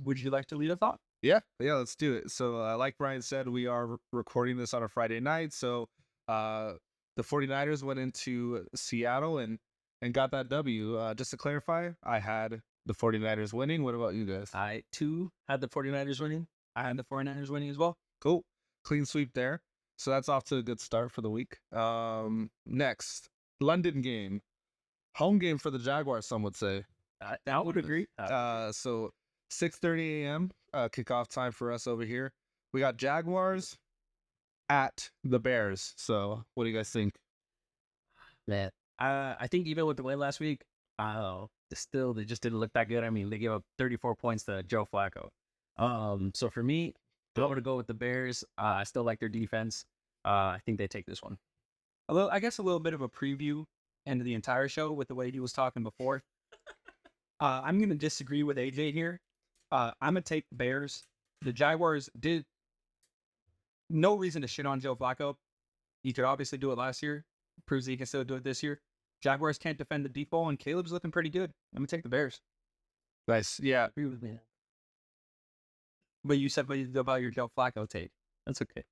would you like to lead a thought? Yeah, let's do it. So, like Brian said, we are recording this on a Friday night. So, uh, the 49ers went into Seattle and got that W. Just to clarify, I had the 49ers winning. What about you guys? I, too, had the 49ers winning. I had the 49ers winning as well. Cool. Clean sweep there. So that's off to a good start for the week. Next, London game. Home game for the Jaguars, some would say. I would agree. So 6:30 a.m. Kickoff time for us over here. We got Jaguars at the Bears. So what do you guys think? Man, I think even with the win last week, still they just didn't look that good. I mean, they gave up 34 points to Joe Flacco. So for me, I'm going to go with the Bears. I still like their defense. I think they take this one. I guess a little bit of a preview into the entire show with the way he was talking before. I'm going to disagree with AJ here. I'm going to take the Bears. The Jaguars did no reason to shit on Joe Flacco. He could obviously do it last year. Proves that he can still do it this year. Jaguars can't defend the deep ball, and Caleb's looking pretty good. I'm going to take the Bears. Nice. Yeah. Agree with me. But you said about your Joe Flacco take. That's okay.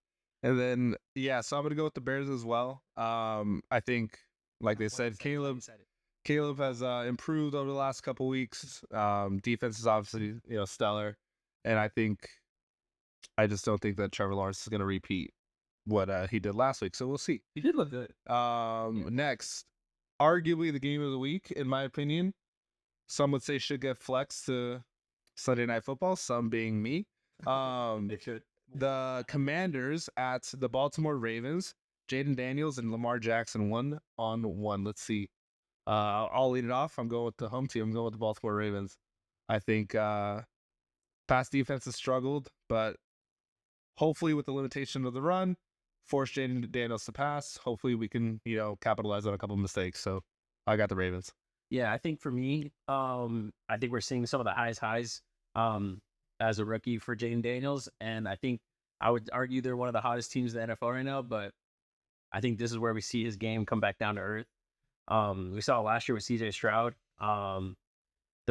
And then, so I'm going to go with the Bears as well. I think, like they said, Caleb has improved over the last couple weeks. Defense is obviously, stellar. And I just don't think that Trevor Lawrence is going to repeat what he did last week. So we'll see. He did look good. Next, arguably the game of the week, in my opinion. Some would say should get flexed to Sunday Night Football, some being me. They should. The Commanders at the Baltimore Ravens. Jaden Daniels and Lamar Jackson 1-on-1. Let's see. I'll lead it off. I'm going with the home team. I'm going with the Baltimore Ravens. I think pass defense has struggled, but hopefully with the limitation of the run, force Jaden Daniels to pass. Hopefully we can, capitalize on a couple of mistakes. So I got the Ravens. Yeah, I think for me, I think we're seeing some of the highs as a rookie for Jaden Daniels. And I think I would argue they're one of the hottest teams in the NFL right now, but I think this is where we see his game come back down to earth. We saw last year with CJ Stroud. The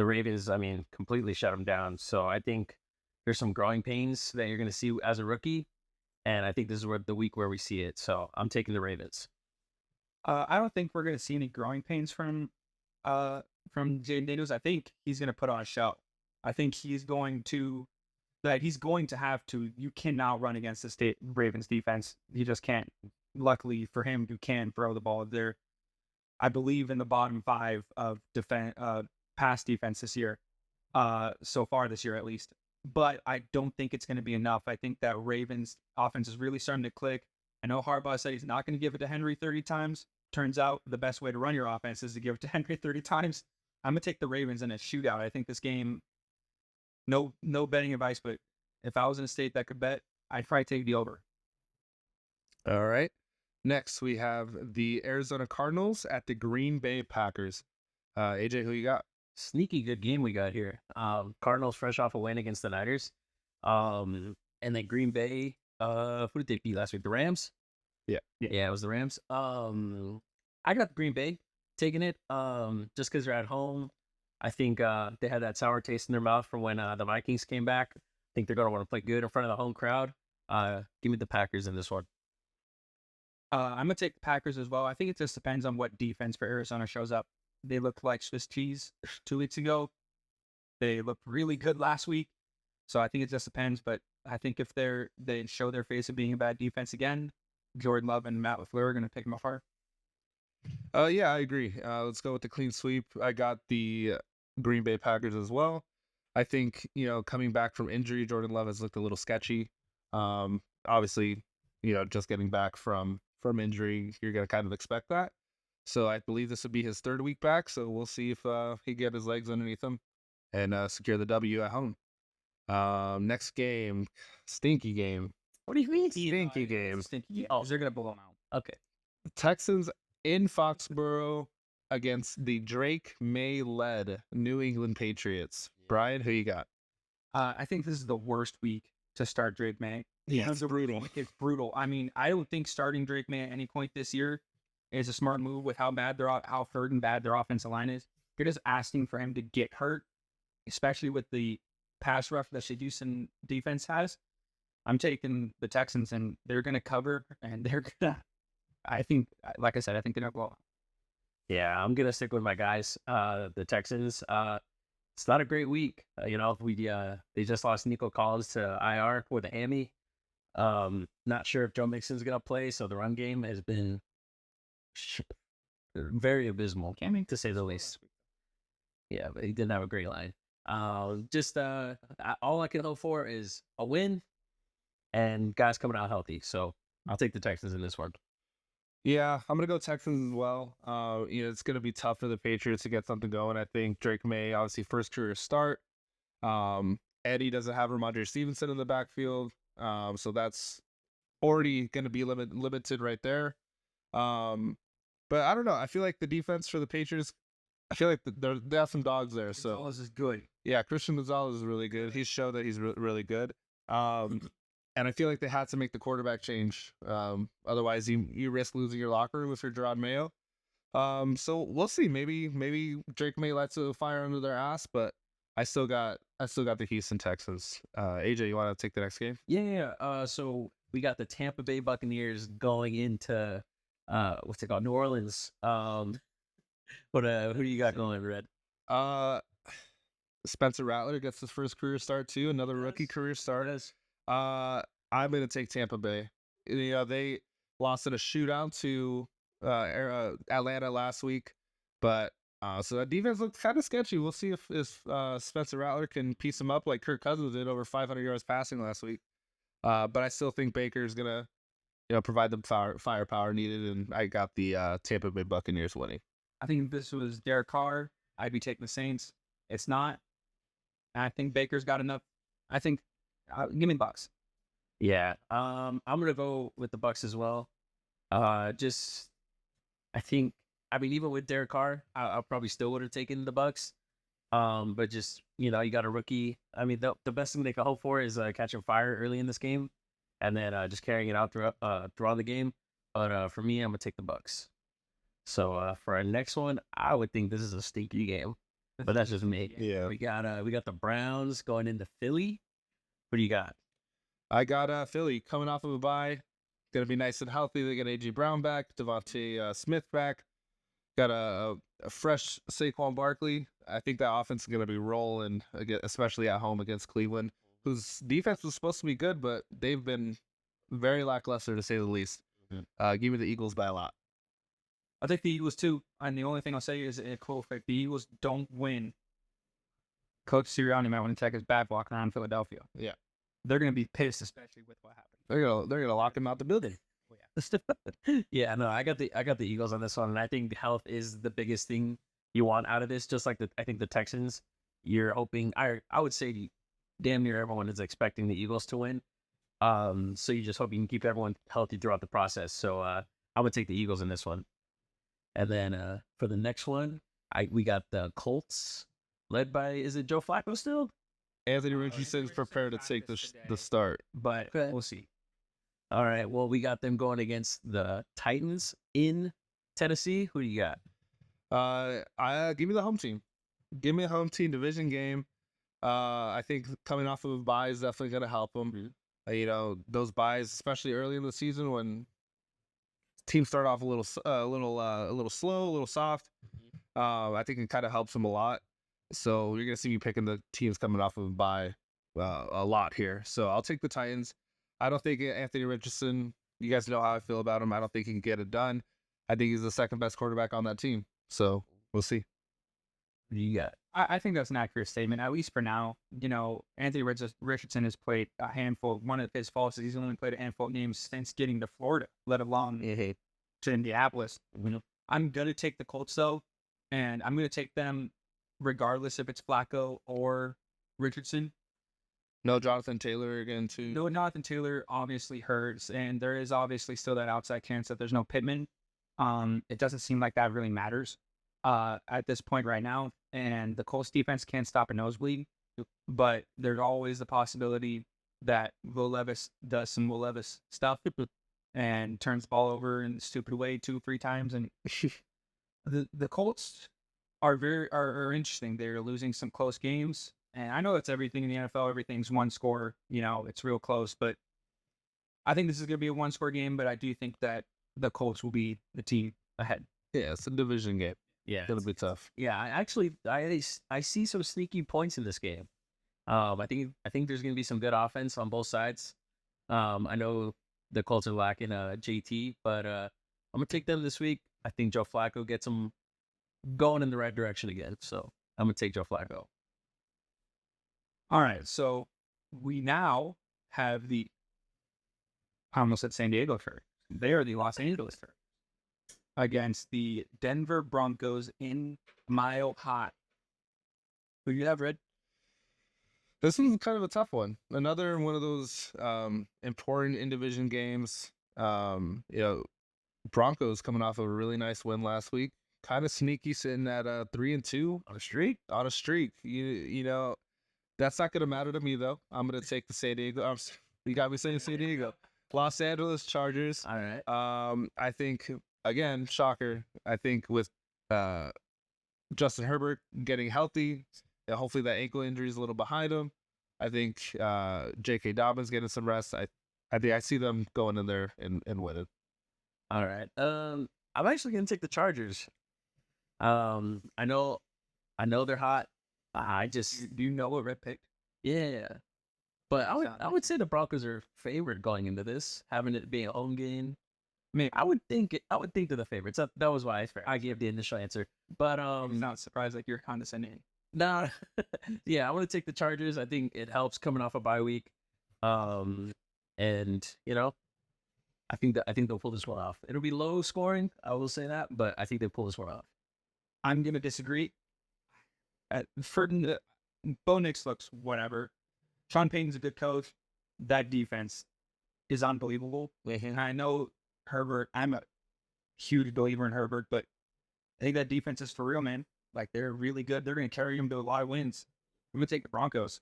Ravens, completely shut him down. So I think there's some growing pains that you're going to see as a rookie. And I think this is the week where we see it. So I'm taking the Ravens. I don't think we're going to see any growing pains from Jaden Daniels. I think he's going to put on a show. I think he's going to have to. You cannot run against the Ravens defense. You just can't. Luckily for him, you can throw the ball. They're, I believe, in the bottom 5 of pass defense this year, so far this year at least. But I don't think it's going to be enough. I think that Ravens offense is really starting to click. I know Harbaugh said he's not going to give it to Henry 30 times. Turns out the best way to run your offense is to give it to Henry 30 times. I'm going to take the Ravens in a shootout. I think this game, no betting advice, but if I was in a state that could bet, I'd probably take the over. All right. Next, we have the Arizona Cardinals at the Green Bay Packers. AJ, who you got? Sneaky good game we got here. Cardinals fresh off a win against the Niners. And then Green Bay, who did they beat last week? The Rams? Yeah, it was the Rams. I got the Green Bay taking it just because they're at home. I think they had that sour taste in their mouth from when the Vikings came back. I think they're going to want to play good in front of the home crowd. Give me the Packers in this one. I'm going to take the Packers as well. I think it just depends on what defense for Arizona shows up. They looked like Swiss cheese 2 weeks ago. They looked really good last week. So I think it just depends. But I think if they show their face of being a bad defense again, Jordan Love and Matt LaFleur are going to pick them apart. Yeah, I agree. Let's go with the clean sweep. I got the Green Bay Packers as well. I think, coming back from injury, Jordan Love has looked a little sketchy. Obviously, just getting back from injury, you're going to kind of expect that. So I believe this would be his 3rd week back. So we'll see if he get his legs underneath him and secure the W at home. Next game, stinky game. What do you mean? Stinky game. Stinky. Oh, they're going to blow them out. Okay. The Texans in Foxborough against the Drake May-led New England Patriots. Brian, who you got? I think this is the worst week to start Drake May. Yeah, it's brutal. It's brutal. I don't think starting Drake May at any point this year is a smart move with how hurt and bad their offensive line is. You're just asking for him to get hurt, especially with the pass rush that the Houston defense has, I'm taking the Texans, and they're going to cover, and they're going to, I think, like I said, I think they're going to blow. Yeah, I'm gonna stick with my guys, the Texans. It's not a great week. They just lost Nico Collins to IR with a hammy. Not sure if Joe Mixon's gonna play, so the run game has been very abysmal, to say the least. Yeah, but he didn't have a great line. All I can hope for is a win and guys coming out healthy. So I'll take the Texans in this one. Yeah, I'm gonna go Texans as well. It's gonna be tough for the Patriots to get something going. I think Drake May, obviously, first career start. Eddie doesn't have Ramondre Stevenson in the backfield, so that's already gonna be limited right there. But I don't know. I feel like the defense for the Patriots, I feel like they have some dogs there. So Gonzalez is good. yeah, Christian Gonzalez is really good. He's showed that he's really good. And I feel like they had to make the quarterback change. Otherwise, you risk losing your locker room if you're Gerard Mayo. So we'll see. Maybe Drake May lights a fire under their ass, but I still got the Houston Texans. AJ, you want to take the next game? Yeah. So we got the Tampa Bay Buccaneers going into what's it called? New Orleans. Who do you got going, Red? Spencer Rattler gets his first career start too. Another rookie career start. I'm gonna take Tampa Bay. They lost in a shootout to Atlanta last week, but so that defense looks kind of sketchy. We'll see if Spencer Rattler can piece them up like Kirk Cousins did, over 500 yards passing last week. But I still think Baker's gonna provide them firepower needed, and I got the Tampa Bay Buccaneers winning. I think if this was Derek Carr, I'd be taking the Saints. It's not. I think Baker's got enough. I think, give me the Bucs. Yeah, I'm gonna go with the Bucs as well. I think, even with Derek Carr, I probably still would have taken the Bucs. But just you got a rookie. The best thing they can hope for is catching fire early in this game, and then just carrying it out throughout the game. But for me, I'm gonna take the Bucs. So for our next one, I would think this is a stinky game, but that's just me. Yeah. We got the Browns going into Philly. What do you got? I got Philly coming off of a bye. Gonna be nice and healthy. They got AJ Brown back, Devontae Smith back. Got a fresh Saquon Barkley. I think that offense is gonna be rolling, especially at home against Cleveland, whose defense was supposed to be good, but they've been very lackluster to say the least. Give me the Eagles by a lot. I think the Eagles too. And the only thing I'll say is, if the Eagles don't win, Coach Sirianni might want to take his back walking around Philadelphia. Yeah. They're going to be pissed, especially with what happened. They're gonna lock him out the building. Yeah, no, I got the Eagles on this one, and I think health is the biggest thing you want out of this. Just like I think the Texans, you're hoping. I would say, damn near everyone is expecting the Eagles to win. So you just hope you can keep everyone healthy throughout the process. So I'm gonna take the Eagles in this one, and then for the next one, we got the Colts, led by, is it Joe Flacco still? Anthony Richardson's prepared to take the start, but we'll see. All right. Well, we got them going against the Titans in Tennessee. Who do you got? Give me the home team. Give me a home team division game. I think coming off of a bye is definitely going to help them. Those buys, especially early in the season when teams start off a little slow, a little soft. I think it kind of helps them a lot. So you're going to see me picking the teams coming off of a bye a lot here. So I'll take the Titans. I don't think Anthony Richardson, you guys know how I feel about him. I don't think he can get it done. I think he's the second best quarterback on that team. So we'll see. What do you got? I think that's an accurate statement, at least for now. Anthony Richardson has played a handful. One of his faults is he's only played a handful of games since getting to Florida, let alone to Indianapolis. I'm going to take the Colts, though, and I'm going to take them regardless if it's Flacco or Richardson. No Jonathan Taylor again, too. No, Jonathan Taylor obviously hurts, and there is obviously still that outside chance that there's no Pittman. It doesn't seem like that really matters at this point right now, and the Colts defense can't stop a nosebleed, but there's always the possibility that Will Levis does some Will Levis stuff and turns the ball over in a stupid way 2-3 times, and the Colts are interesting. They're losing some close games. And I know it's everything in the NFL. Everything's one score. It's real close. But I think this is going to be a one-score game. But I do think that the Colts will be the team ahead. Yeah, it's a division game. Yeah, It'll be tough. yeah. I see some sneaky points in this game. I think there's going to be some good offense on both sides. I know the Colts are lacking JT, but I'm gonna take them this week. I think Joe Flacco gets them going in the right direction again. So I'm gonna take Joe Flacco. All right. So we now have I almost said San Diego Chargers. They are the Los Angeles Chargers against the Denver Broncos in Mile High. Who do you have, Red? This one's kind of a tough one. Another one of those important in-division games. Broncos coming off of a really nice win last week. Kind of sneaky, sitting at 3-2 On a streak? on a streak. You know, that's not gonna matter to me though. I'm gonna take the San Diego. You got me saying San Diego, Los Angeles Chargers. All right. I think again, shocker. I think with Justin Herbert getting healthy, hopefully that ankle injury is a little behind him. I think J.K. Dobbins getting some rest. I think I see them going in there and winning. All right. I'm actually gonna take the Chargers. I know they're hot. I just Do you know what Red picked? yeah. But I would say the Broncos are favored going into this, having it being a home game. Maybe. I would think they're the favorites. That was why I gave the initial answer. But I'm not surprised like you're condescending. no, yeah, I want to take the Chargers. I think it helps coming off a bye week. And I think they'll pull this one off. It'll be low scoring, I will say that, but I think they pull this one off. I'm gonna disagree. Bo Nix looks whatever. Sean Payton's a good coach. That defense is unbelievable. And I know Herbert. I'm a huge believer in Herbert, but I think that defense is for real, man. Like they're really good. They're gonna carry him to a lot of wins. I'm gonna take the Broncos.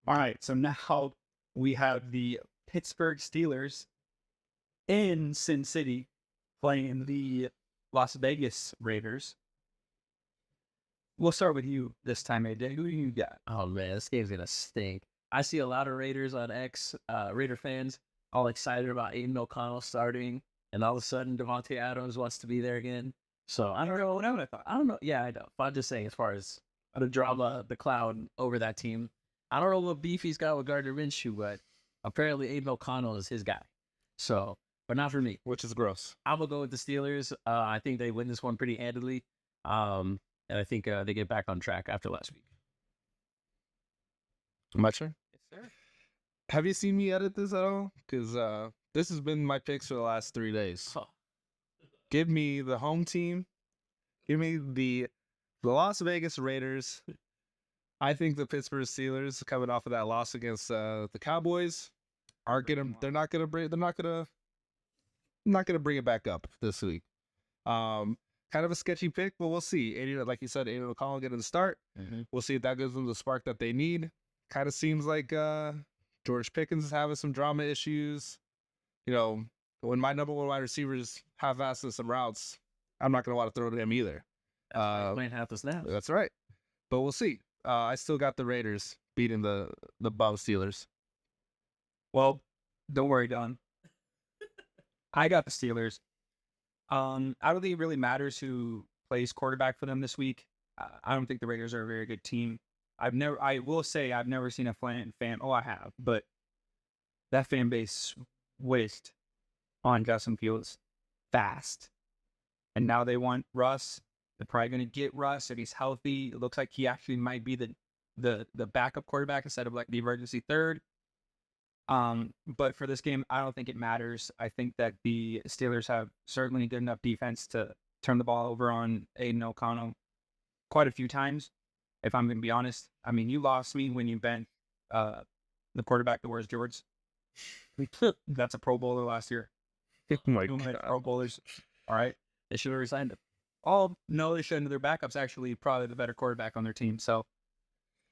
All right, so now we have the Pittsburgh Steelers in Sin City playing the Las Vegas Raiders. We'll start with you this time, AJ. Who do you got? Oh man, this game's gonna stink. I see a lot of Raiders on X, Raider fans, all excited about Aiden O'Connell starting, and all of a sudden Devontae Adams wants to be there again. So I don't know. What I thought. I don't know. Yeah, I know. But I'm just saying, as far as the drama, the cloud over that team, I don't know what beef he's got with Gardner Minshew, but apparently Aiden O'Connell is his guy. So, but not for me. Which is gross. I'm gonna go with the Steelers. I think they win this one pretty handily, and I think they get back on track after last week. My turn. Yes, sir. Have you seen me edit this at all? Because this has been my picks for the last 3 days. Oh. Give me the home team. Give me the Las Vegas Raiders. I think the Pittsburgh Steelers, coming off of that loss against the Cowboys, aren't gonna. They're not gonna bring. They're not gonna bring it back up this week. Kind of a sketchy pick, but we'll see. Like you said, Aiden O'Connell getting the start. We'll see if that gives them the spark that they need. Kind of seems like George Pickens is having some drama issues. You know, when my number one wide receivers half-assing some routes, I'm not going to want to throw to him either. Playing half the snaps. That's right. But we'll see. I still got the Raiders beating the bum Steelers. Well, don't worry, Don. I got the Steelers. I don't think it really matters who plays quarterback for them this week. I don't think the Raiders are a very good team. I will say I've never seen a fan. Oh, I have, but that fan base waste on Justin Fields fast, and now they want Russ. They're probably going to get Russ if he's healthy. It looks like he actually might be the backup quarterback instead of like the emergency third. But for this game, I don't think it matters. I think that the Steelers have certainly good enough defense to turn the ball over on Aiden O'Connell quite a few times. If I'm going to be honest, I mean, you lost me when you bent the quarterback that wears George. That's a Pro Bowler last year. Oh my Pro Bowlers. All right. They should have resigned him. Oh, no, they shouldn't. Their backup's actually probably the better quarterback on their team. So,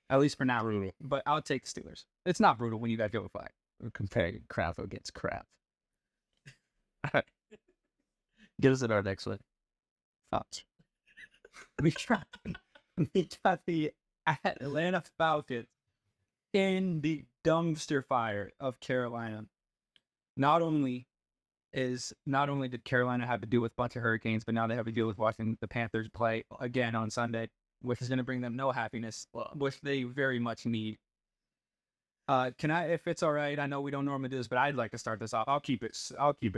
at least for now. Brutal. But I'll take the Steelers. It's not brutal when you got Joe Flacco. We're comparing crap against crap. All right. Get us in our next one. Thoughts. We got the Atlanta Falcons in the dumpster fire of Carolina. Not only did Carolina have to deal with a bunch of hurricanes, but now they have to deal with watching the Panthers play again on Sunday, which is going to bring them no happiness, which they very much need. Can I, if it's all right? I know we don't normally do this, but I'd like to start this off. I'll keep it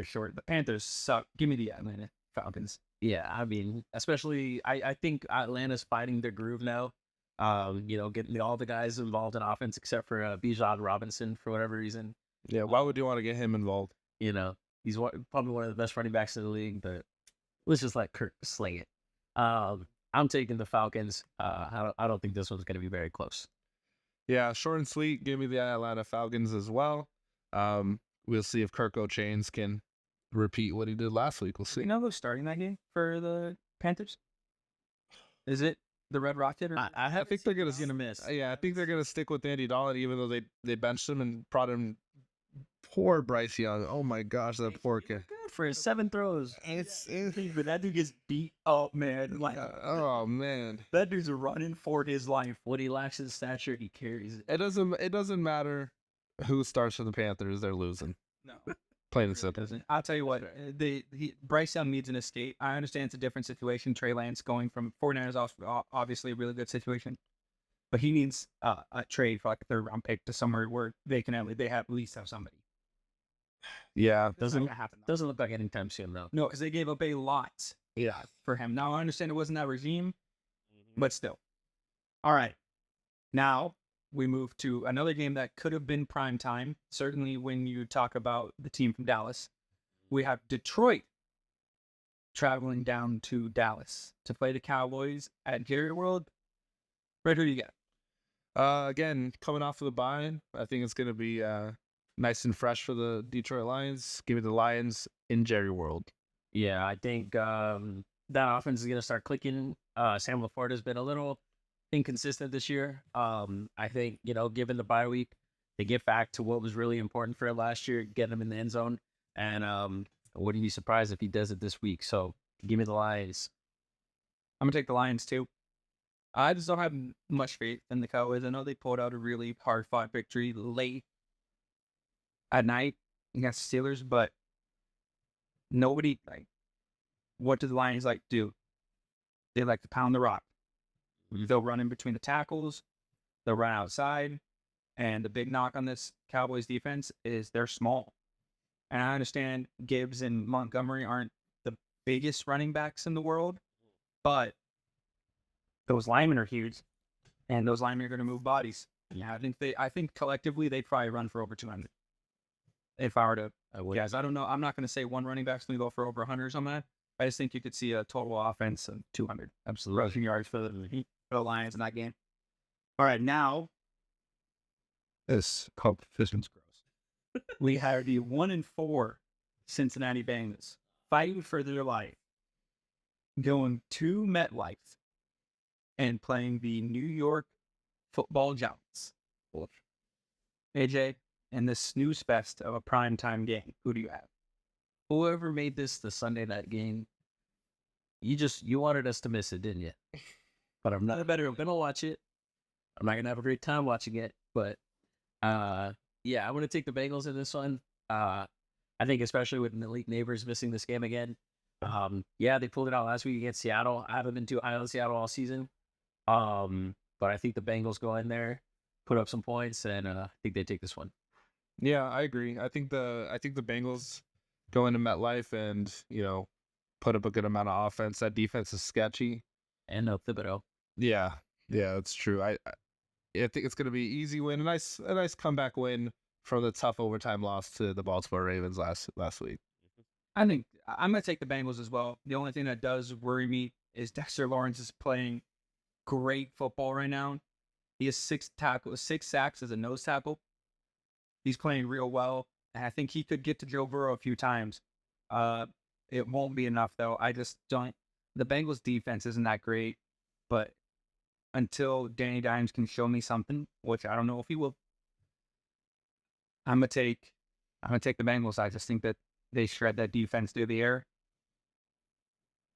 short. The Panthers suck. Give me the Atlanta Falcons. Yeah, I mean, especially I think Atlanta's finding their groove now. Getting all the guys involved in offense except for Bijan Robinson for whatever reason. Yeah, why would you want to get him involved? He's probably one of the best running backs in the league, but let's just let Kirk sling it. I'm taking the Falcons. I don't think this one's going to be very close. Yeah, short and sweet. Give me the Atlanta Falcons as well. We'll see if Kirk O'Chains can repeat what he did last week. We'll Do see. you know who's starting that game for the Panthers? Is it the Red Rocket? Or I think they're gonna miss. Yeah, I think they're gonna stick with Andy Dalton, even though they benched him and brought him. Poor Bryce Young. Oh my gosh, that poor kid. Good for his 7 throws. But that dude gets beat up, man. Like, oh man, that dude's running for his life. When he lacks his stature, he carries it. it doesn't matter who starts for the Panthers, they're losing. No, Plain and simple. I'll tell you what, Bryce Young needs an escape. I understand it's a different situation. Trey Lance going from 49ers, obviously a really good situation. But he needs a trade for like a 3rd round pick to somewhere where they at least have somebody. Yeah, Doesn't happen. Doesn't look like anytime soon though. No, because they gave up a lot for him. Now I understand it wasn't that regime, but still. All right. Now we move to another game that could have been prime time. Certainly when you talk about the team from Dallas. We have Detroit traveling down to Dallas to play the Cowboys at Jerry World. Red, who do you got? Again, coming off of the bye, I think it's gonna be nice and fresh for the Detroit Lions. Give me the Lions in Jerry World. Yeah, I think that offense is going to start clicking. Sam LaForte has been a little inconsistent this year. I think, given the bye week, they get back to what was really important for it last year, get him in the end zone. And I wouldn't be surprised if he does it this week. So give me the Lions. I'm going to take the Lions too. I just don't have much faith in the Cowboys. I know they pulled out a really hard-fought victory late at night against the Steelers, but nobody, what do the Lions like to do? They like to pound the rock. They'll run in between the tackles. They'll run outside. And the big knock on this Cowboys defense is they're small. And I understand Gibbs and Montgomery aren't the biggest running backs in the world, but those linemen are huge, and those linemen are going to move bodies. Yeah, I think collectively they probably run for over 200. If I were to guys, I don't know. I'm not going to say one running back's going to go for over 100 or something like that. I just think you could see a total offense of 200. Absolutely. Rushing yards for the Lions in that game. All right, now This competition's gross. we have the 1-4 Cincinnati Bengals fighting for their life, going to MetLife and playing the New York Football Giants. AJ, in the snooze fest of a primetime game, who do you have? Whoever made this the Sunday night game, you wanted us to miss it, didn't you? But I'm not gonna watch it. I'm not gonna have a great time watching it. But yeah, I'm gonna take the Bengals in this one. I think especially with Malik Neighbors missing this game again. Yeah, they pulled it out last week against Seattle. I haven't been too high on Seattle all season. But I think the Bengals go in there, put up some points, and I think they take this one. Yeah, I agree. I think the Bengals go into MetLife and put up a good amount of offense. That defense is sketchy. And no Thibodeau. Yeah, that's true. I think it's gonna be easy win, a nice comeback win from the tough overtime loss to the Baltimore Ravens last week. I think I'm going to take the Bengals as well. The only thing that does worry me is Dexter Lawrence is playing great football right now. He has 6 sacks as a nose tackle. He's playing real well. And I think he could get to Joe Burrow a few times. It won't be enough, though. I just don't. The Bengals defense isn't that great. But until Danny Dimes can show me something, which I don't know if he will, I'm gonna take the Bengals. I just think that they shred that defense through the air.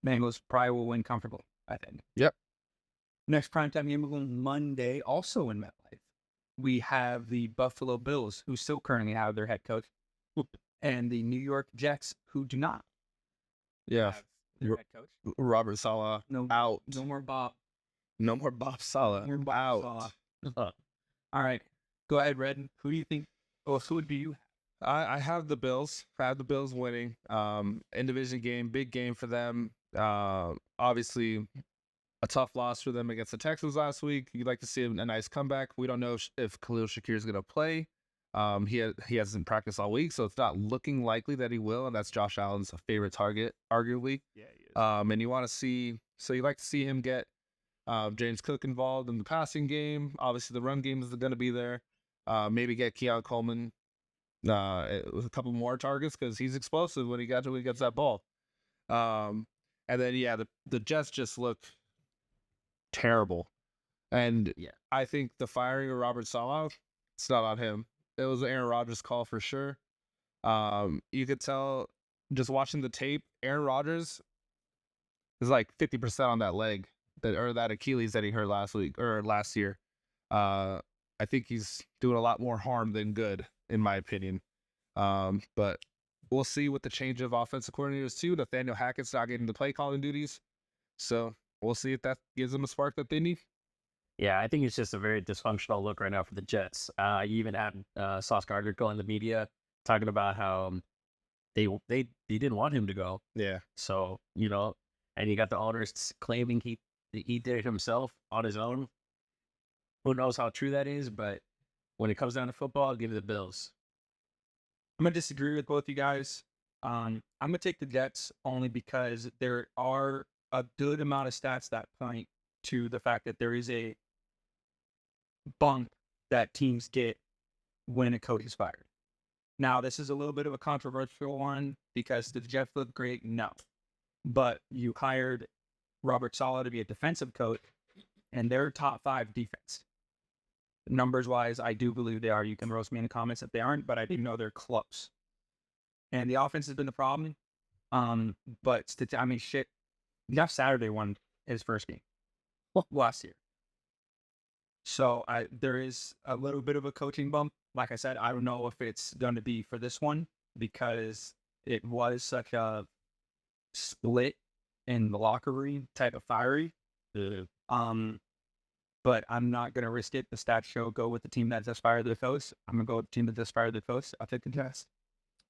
Bengals probably will win comfortable, I think. Yep. Next primetime game on Monday, also in MetLife, we have the Buffalo Bills, who still currently have their head coach, and the New York Jets, who do not Yeah, have their R- head coach. Robert Saleh No, out. no more Bob. No more Bob Saleh No more Bob out. Saleh. Uh, All right, go ahead, Red. Who do you think? Oh, who do you? I have the Bills. I have the Bills winning. In division game, big game for them. Obviously a tough loss for them against the Texans last week. You'd like to see a nice comeback. We don't know if Khalil Shakir is going to play. He hasn't practiced all week, so it's not looking likely that he will. And that's Josh Allen's favorite target, arguably. Yeah, he is. And you want to see, so you like to see him get James Cook involved in the passing game. Obviously, the run game is going to be there. Maybe get Keon Coleman with a couple more targets because he's explosive when he gets that ball. And then the Jets just look terrible. And Yeah. I think the firing of Robert Saleh, it's not on him. It was an Aaron Rodgers call for sure. You could tell just watching the tape, Aaron Rodgers is like 50% on that leg that Achilles that he hurt last year. I think he's doing a lot more harm than good, in my opinion. But we'll see with the change of offensive coordinators too. Nathaniel Hackett's not getting the play calling duties, so we'll see if that gives them a spark that they need. Yeah, I think it's just a very dysfunctional look right now for the Jets. You even had Sauce Gardner go in the media talking about how they didn't want him to go. Yeah, So and you got the owners claiming he did it himself on his own. Who knows how true that is? But when it comes down to football, I'll give it the Bills. I'm gonna disagree with both you guys. I'm gonna take the Jets only because there are a good amount of stats that point to the fact that there is a bump that teams get when a coach is fired. Now, this is a little bit of a controversial one because did the Jets look great? No. But you hired Robert Saleh to be a defensive coach, and they're top 5 defense. Numbers wise, I do believe they are. You can roast me in the comments if they aren't, but I do know they're close. And the offense has been the problem. But shit. Jeff Saturday won his first game last year. So there is a little bit of a coaching bump. Like I said, I don't know if it's going to be for this one because it was such a split in the locker room type of fiery. But I'm not going to risk it. The stats show go with the team that just fired the coach. I'm going to go with the team that just fired the coach. I'll take the Jets.